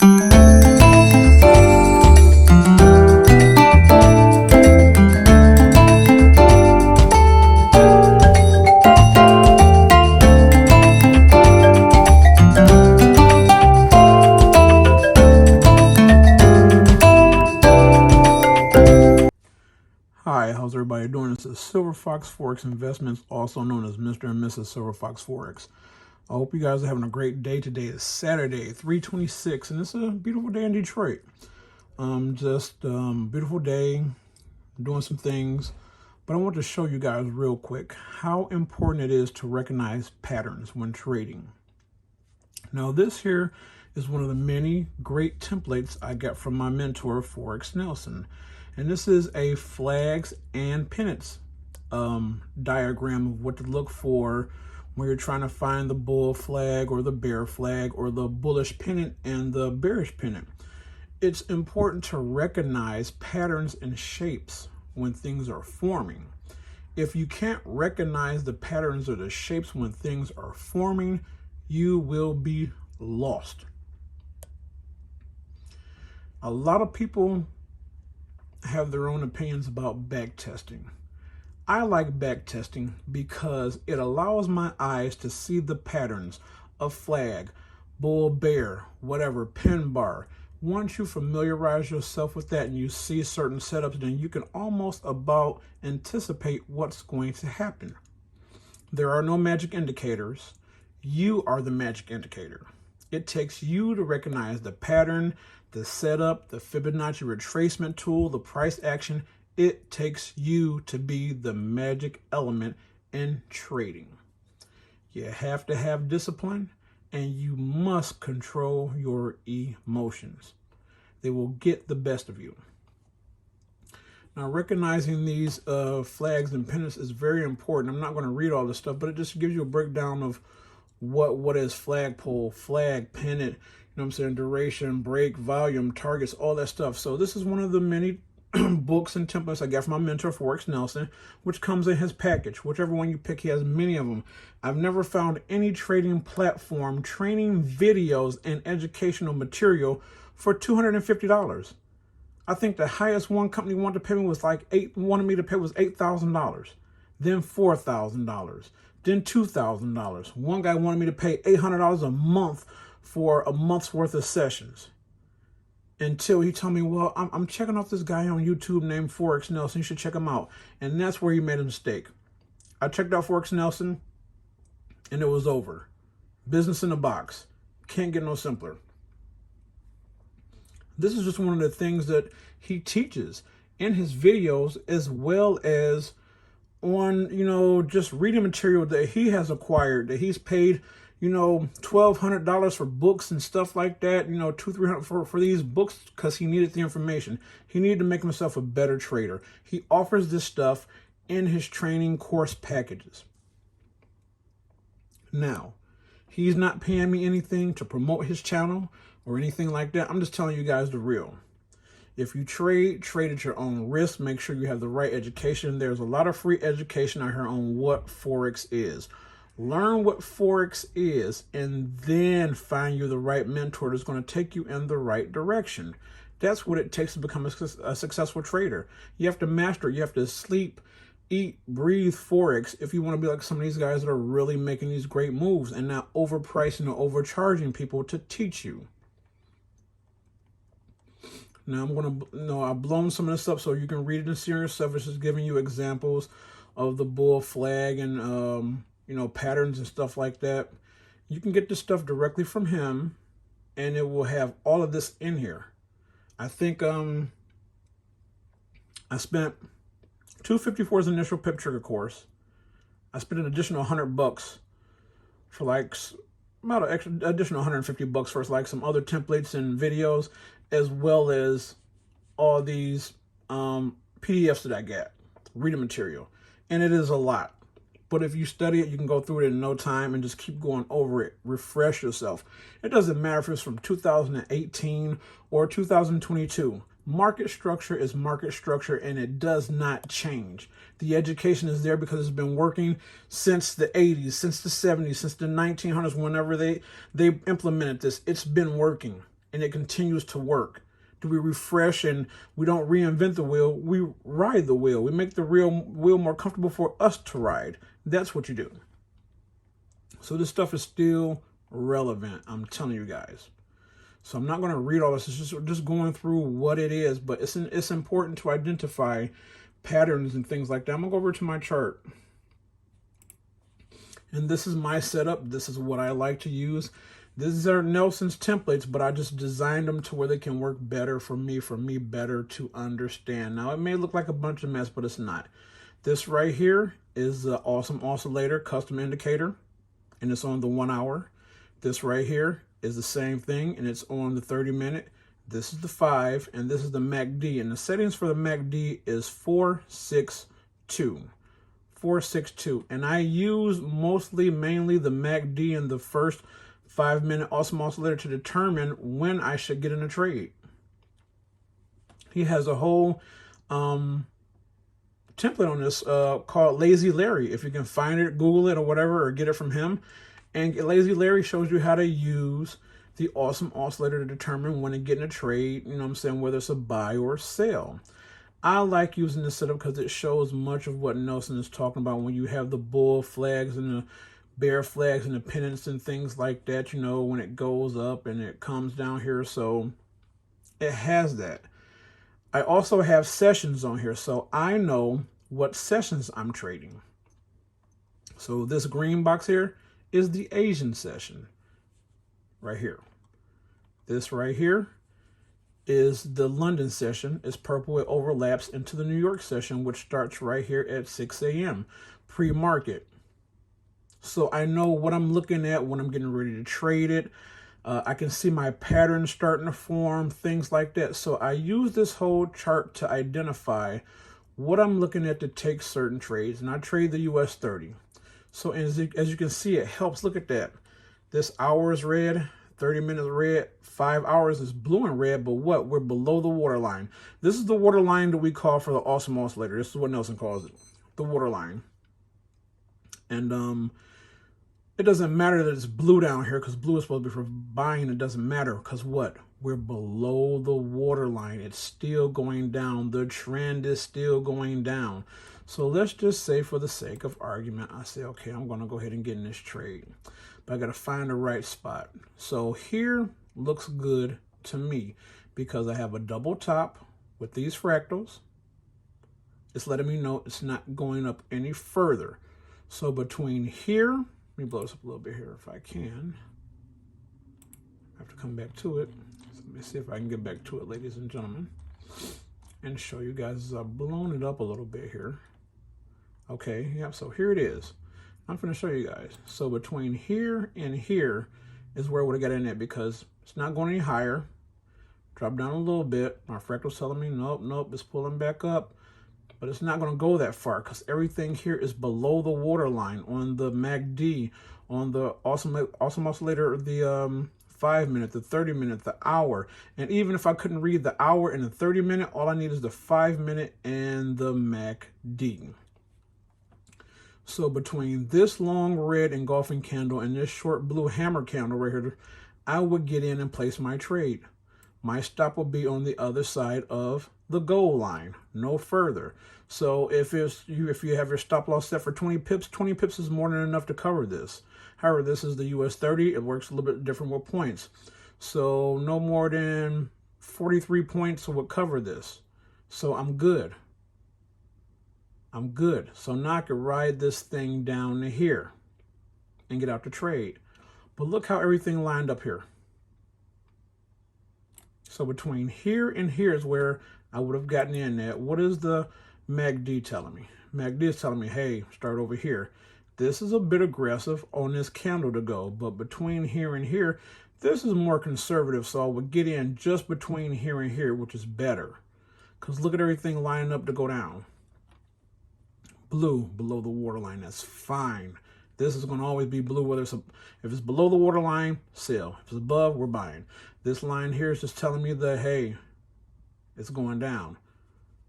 Hi, how's everybody doing? This is Silver Fox Forex Investments, also known as Mr. and Mrs. Silver Fox Forex. I hope you guys are having a great day. Today is Saturday, 3/26, and it's a beautiful day in Detroit. Beautiful day, doing some things. But I want to show you guys real quick how important it is to recognize patterns when trading. Now, this here is one of the many great templates I got from my mentor, Forex Nelson. And this is a flags and pennants diagram of what to look for when you're trying to find the bull flag or the bear flag or the bullish pennant and the bearish pennant. It's important to recognize patterns and shapes when things are forming. If you can't recognize the patterns or the shapes when things are forming, you will be lost. A lot of people have their own opinions about back testing. I like back testing because it allows my eyes to see the patterns of flag, bull, bear, whatever, pin bar. Once you familiarize yourself with that and you see certain setups, then you can almost about anticipate what's going to happen. There are no magic indicators. You are the magic indicator. It takes you to recognize the pattern, the setup, the Fibonacci retracement tool, the price action. It takes you to be the magic element in trading. You have to have discipline and you must control your emotions. They will get the best of you. Now, recognizing these flags and pennants is very important. I'm not going to read all this stuff, but it just gives you a breakdown of what is flagpole, flag, pennant, you know what I'm saying, duration, break, volume, targets, all that stuff. So this is one of the many books and templates I got from my mentor, Forex Nelson, which comes in his package. Whichever one you pick, he has many of them. I've never found any trading platform training videos and educational material for $250. I think the highest one company wanted to pay me was wanted me to pay was $8,000, then $4,000, then $2,000. One guy wanted me to pay $800 a month for a month's worth of sessions, until he told me, well, I'm checking off this guy on YouTube named Forex Nelson. You should check him out. And that's where he made a mistake. I checked out Forex Nelson and it was over. Business in a box. Can't get no simpler. This is just one of the things that he teaches in his videos, as well as on, just reading material that he has acquired, that he's paid, $1,200 for books and stuff like that, $200-300 for these books, because he needed the information. He needed to make himself a better trader. He offers this stuff in his training course packages. Now, he's not paying me anything to promote his channel or anything like that. I'm just telling you guys the real. If you trade at your own risk. Make sure you have the right education. There's a lot of free education out here on what Forex is. Learn what Forex is and then find you the right mentor that's going to take you in the right direction. That's what it takes to become a successful trader. You have to master it. You have to sleep, eat, breathe Forex if you want to be like some of these guys that are really making these great moves and not overpricing or overcharging people to teach you. Now I've blown some of this up so you can read it and see yourself. It's just giving you examples of the bull flag and patterns and stuff like that. You can get this stuff directly from him and it will have all of this in here. I think I spent $250 for his initial pip trigger course. I spent an additional $100 for about an extra additional $150 for some other templates and videos, as well as all these PDFs that I got, reading material. And it is a lot. But if you study it, you can go through it in no time and just keep going over it. Refresh yourself. It doesn't matter if it's from 2018 or 2022. Market structure is market structure, and it does not change. The education is there because it's been working since the 80s, since the 70s, since the 1900s, whenever they implemented this. It's been working. and it continues to work? Do we refresh and we don't reinvent the wheel? We ride the wheel. We make the wheel more comfortable for us to ride. That's what you do. So this stuff is still relevant, I'm telling you guys. So I'm not going to read all this. It's just going through what it is, but it's important to identify patterns and things like that. I'm going to go over to my chart. And this is my setup. This is what I like to use. These are Nelson's templates, but I just designed them to where they can work better for me better to understand. Now, it may look like a bunch of mess, but it's not. This right here is the Awesome Oscillator custom indicator, and it's on the 1 hour. This right here is the same thing, and it's on the 30-minute. This is the 5, and this is the MACD, and the settings for the MACD is 462. 462, and I use mainly the MACD in the first 5-minute Awesome Oscillator to determine when I should get in a trade. He has a whole template on this called Lazy Larry. If you can find it, Google it or whatever, or get it from him. And Lazy Larry shows you how to use the Awesome Oscillator to determine when to get in a trade, you know what I'm saying, whether it's a buy or a sell. I like using this setup because it shows much of what Nelson is talking about when you have the bull flags and the bear flags and the pennants and things like that, you know, when it goes up and it comes down here. So it has that. I also have sessions on here, so I know what sessions I'm trading. So this green box here is the Asian session right here. This right here is the London session. It's purple. It overlaps into the New York session, which starts right here at 6 a.m. pre-market. So I know what I'm looking at when I'm getting ready to trade it. I can see my patterns starting to form, things like that. So I use this whole chart to identify what I'm looking at to take certain trades. And I trade the US 30. So as you can see, it helps. Look at that. This hour is red. 30 minutes red, 5 hours is blue and red, but what? We're below the waterline. This is the waterline that we call for the Awesome Oscillator. This is what Nelson calls it, the waterline. And it doesn't matter that it's blue down here because blue is supposed to be for buying. It doesn't matter because what? We're below the waterline. It's still going down. The trend is still going down. So let's just say for the sake of argument, I say, okay, I'm going to go ahead and get in this trade. But I got to find the right spot. So here looks good to me because I have a double top with these fractals. It's letting me know it's not going up any further. So between here, let me blow this up a little bit here if I can. I have to come back to it. So let me see if I can get back to it, ladies and gentlemen, and show you guys. I've blown it up a little bit here. Okay, yep, so here it is. I'm going to show you guys. So between here and here is where I would have got in it because it's not going any higher. Drop down a little bit. My fractal's telling me, nope, it's pulling back up. But it's not going to go that far because everything here is below the waterline on the MACD, on the Awesome Oscillator, the 5-minute, the 30-minute, the hour. And even if I couldn't read the hour and the 30-minute, all I need is the 5-minute and the MACD. So between this long red engulfing candle and this short blue hammer candle right here, I would get in and place my trade. My stop will be on the other side of the goal line, no further. So if you have your stop loss set for 20 pips, 20 pips is more than enough to cover this. However, this is the US 30. It works a little bit different with points. So no more than 43 points would cover this. So I'm good. I'm good. So now I can ride this thing down to here and get out the trade. But look how everything lined up here. So between here and here is where I would have gotten in at. What is the MACD telling me? MACD is telling me, hey, start over here. This is a bit aggressive on this candle to go, but between here and here, this is more conservative. So I would get in just between here and here, which is better. Because look at everything lining up to go down. Blue below the waterline, that's fine. This is going to always be blue, whether if it's below the waterline, sell. If it's above, we're buying. This line here is just telling me that, hey, it's going down.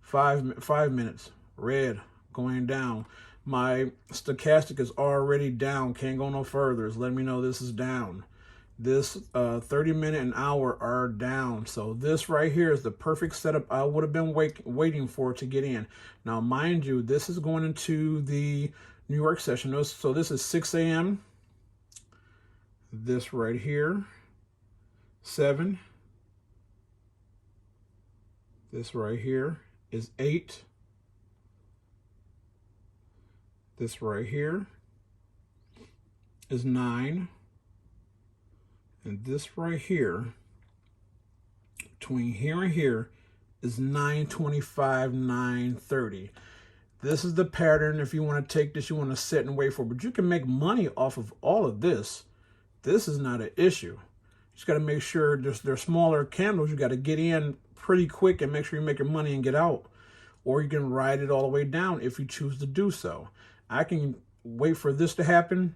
5 minutes, red, going down. My stochastic is already down, can't go no further. It's letting me know this is down. This 30-minute and hour are down. So this right here is the perfect setup I would have been waiting for to get in. Now, mind you, this is going into the New York session. So this is 6 a.m. This right here, 7. This right here is 8. This right here is 9. And this right here, between here and here, is 9:25, 9:30. This is the pattern. If you want to take this, you want to sit and wait for it. But you can make money off of all of this. This is not an issue. You just got to make sure they're smaller candles. You got to get in pretty quick and make sure you make your money and get out. Or you can ride it all the way down if you choose to do so. I can wait for this to happen.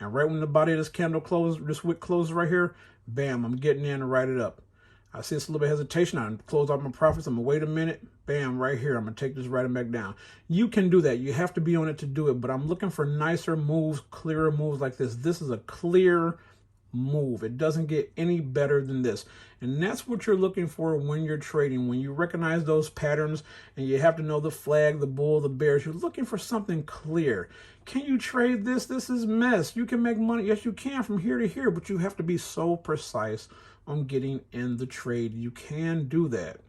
And right when the body of this candle closes, this wick closes right here, bam, I'm getting in and write it up. I see it's a little bit of hesitation. I close off my profits. I'm going to wait a minute. Bam, right here. I'm going to take this, write it back down. You can do that. You have to be on it to do it. But I'm looking for nicer moves, clearer moves like this. This is a clear move. It doesn't get any better than this. And that's what you're looking for when you're trading. When you recognize those patterns and you have to know the flag, the bull, the bears, you're looking for something clear. Can you trade this? This is mess. You can make money. Yes, you can from here to here, but you have to be so precise on getting in the trade. You can do that,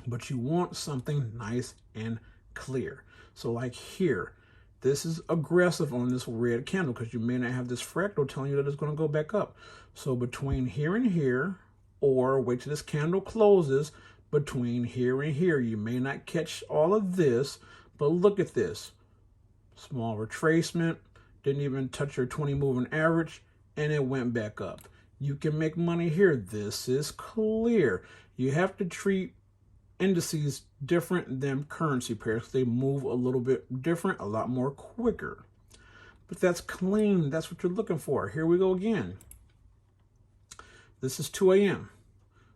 but you want something nice and clear. So like here, this is aggressive on this red candle because you may not have this fractal telling you that it's going to go back up. So between here and here, or wait till this candle closes, between here and here, you may not catch all of this, but look at this. Small retracement, didn't even touch your 20 moving average, and it went back up. You can make money here. This is clear. You have to treat indices different than currency pairs. They move a little bit different, a lot more quicker. But that's clean. That's what you're looking for. Here we go again. This is 2 a.m.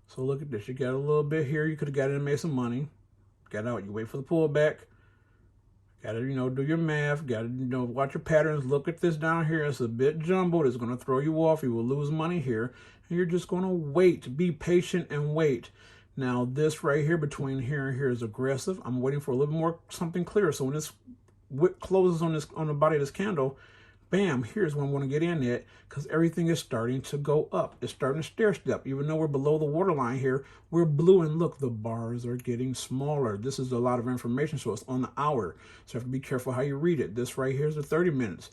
So look at this. You got a little bit here. You could have got in and made some money. Got out. You wait for the pullback. Got to, do your math. Got to, watch your patterns. Look at this down here. It's a bit jumbled. It's going to throw you off. You will lose money here. And you're just going to wait. Be patient and wait. Now, this right here, between here and here, is aggressive. I'm waiting for a little more something clear. So when this wick closes on the body of this candle, bam, here's when I want to get in it because everything is starting to go up. It's starting to stair step. Even though we're below the waterline here, we're blue. And look, the bars are getting smaller. This is a lot of information, so it's on the hour. So you have to be careful how you read it. This right here is the 30 minutes.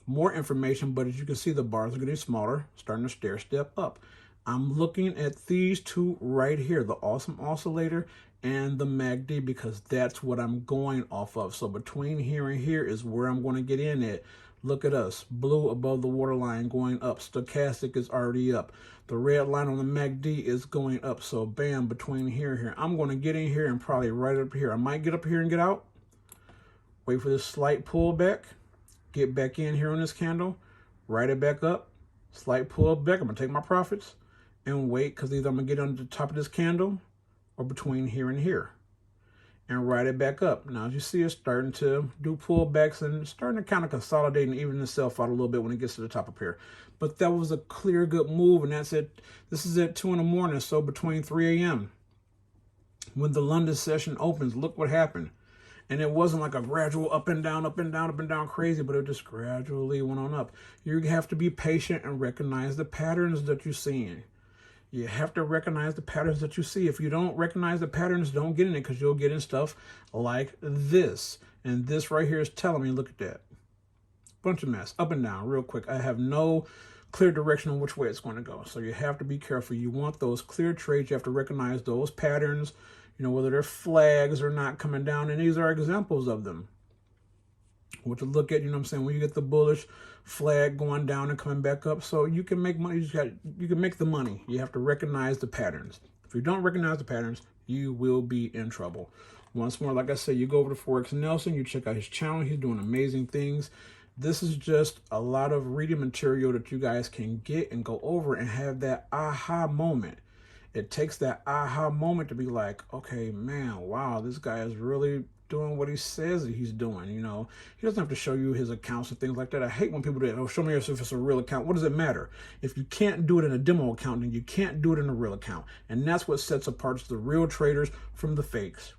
More information, but as you can see, the bars are getting smaller, starting to stair step up. I'm looking at these two right here, the Awesome Oscillator and the MACD, because that's what I'm going off of. So between here and here is where I'm going to get in at. Look at us, blue above the waterline going up. Stochastic is already up. The red line on the MACD is going up. So bam, between here and here. I'm going to get in here and probably right up here. I might get up here and get out. Wait for this slight pullback. Get back in here on this candle. Write it back up. Slight pullback. I'm going to take my profits and wait because either I'm going to get on the top of this candle or between here and here. And ride it back up. Now, as you see, it's starting to do pullbacks and starting to kind of consolidate and even itself out a little bit when it gets to the top up here. But that was a clear, good move, and that's it. This is at 2 in the morning, so between 3 a.m. when the London session opens, look what happened. And it wasn't like a gradual up and down, up and down, up and down crazy, but it just gradually went on up. You have to be patient and recognize the patterns that you're seeing. You have to recognize the patterns that you see. If you don't recognize the patterns, don't get in it because you'll get in stuff like this. And this right here is telling me, look at that. Bunch of mess, up and down, real quick. I have no clear direction on which way it's going to go. So you have to be careful. You want those clear trades. You have to recognize those patterns, whether they're flags or not coming down. And these are examples of them. What to look at, when you get the bullish flag going down and coming back up. So you can make money. You can make the money. You have to recognize the patterns. If you don't recognize the patterns, you will be in trouble. Once more, like I said, you go over to Forex Nelson, you check out his channel. He's doing amazing things. This is just a lot of reading material that you guys can get and go over and have that aha moment. It takes that aha moment to be like, okay, man, wow, this guy is really doing what he says that he's doing. You know, he doesn't have to show you his accounts and things like that. I hate when people do that. Oh, show me if it's a real account. What does it matter? If you can't do it in a demo account, then you can't do it in a real account. And that's what sets apart the real traders from the fakes.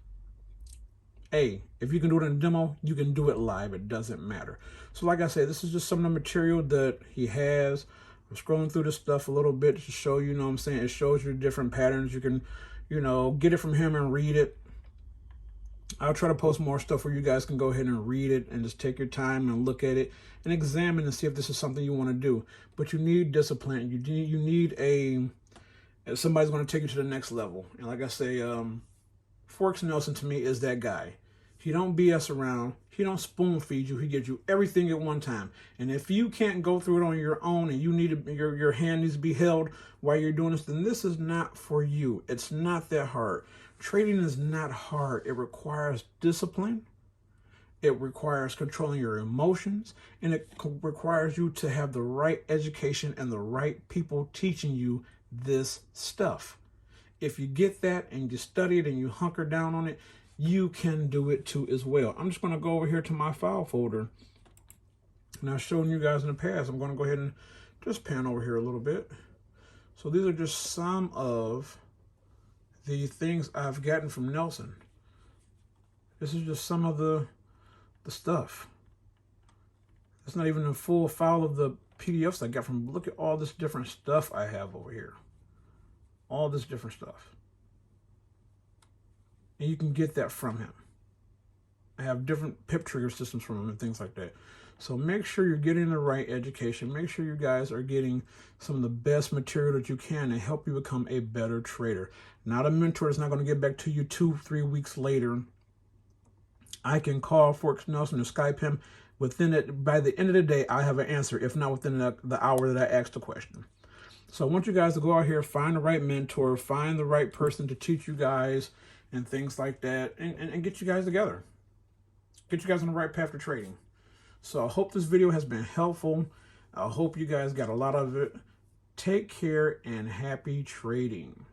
Hey, if you can do it in a demo, you can do it live. It doesn't matter. So like I said, this is just some of the material that he has. I'm scrolling through this stuff a little bit to show you, know what I'm saying? It shows you different patterns. You can, you know, get it from him and read it. I'll try to post more stuff where you guys can go ahead and read it and just take your time and look at it and examine and see if this is something you want to do. But you need discipline. You need somebody's going to take you to the next level. And like I say, Forex Nelson to me is that guy. He don't BS around. He don't spoon feed you. He gives you everything at one time. And if you can't go through it on your own and you need your hand needs to be held while you're doing this, then this is not for you. It's not that hard. Trading is not hard. It requires discipline. It requires controlling your emotions, and it requires you to have the right education and the right people teaching you this stuff. If you get that and you study it and you hunker down on it, you can do it too as well. I'm just going to go over here to my file folder. And I've shown you guys in the past. I'm going to go ahead and just pan over here a little bit. So these are just some of the things I've gotten from Nelson. This is just some of the stuff. It's not even a full file of the PDFs I got from. Look at all this different stuff I have over here. All this different stuff. And you can get that from him. I have different pip trigger systems from him and things like that. So make sure you're getting the right education. Make sure you guys are getting some of the best material that you can to help you become a better trader. Not a mentor that's not going to get back to you 2-3 weeks later. I can call Forex Nelson or Skype him. By the end of the day, I have an answer, if not within the hour that I asked the question. So I want you guys to go out here, find the right mentor, find the right person to teach you guys and things like that, and get you guys together. Get you guys on the right path to trading. So I hope this video has been helpful. I hope you guys got a lot of it. Take care and happy trading.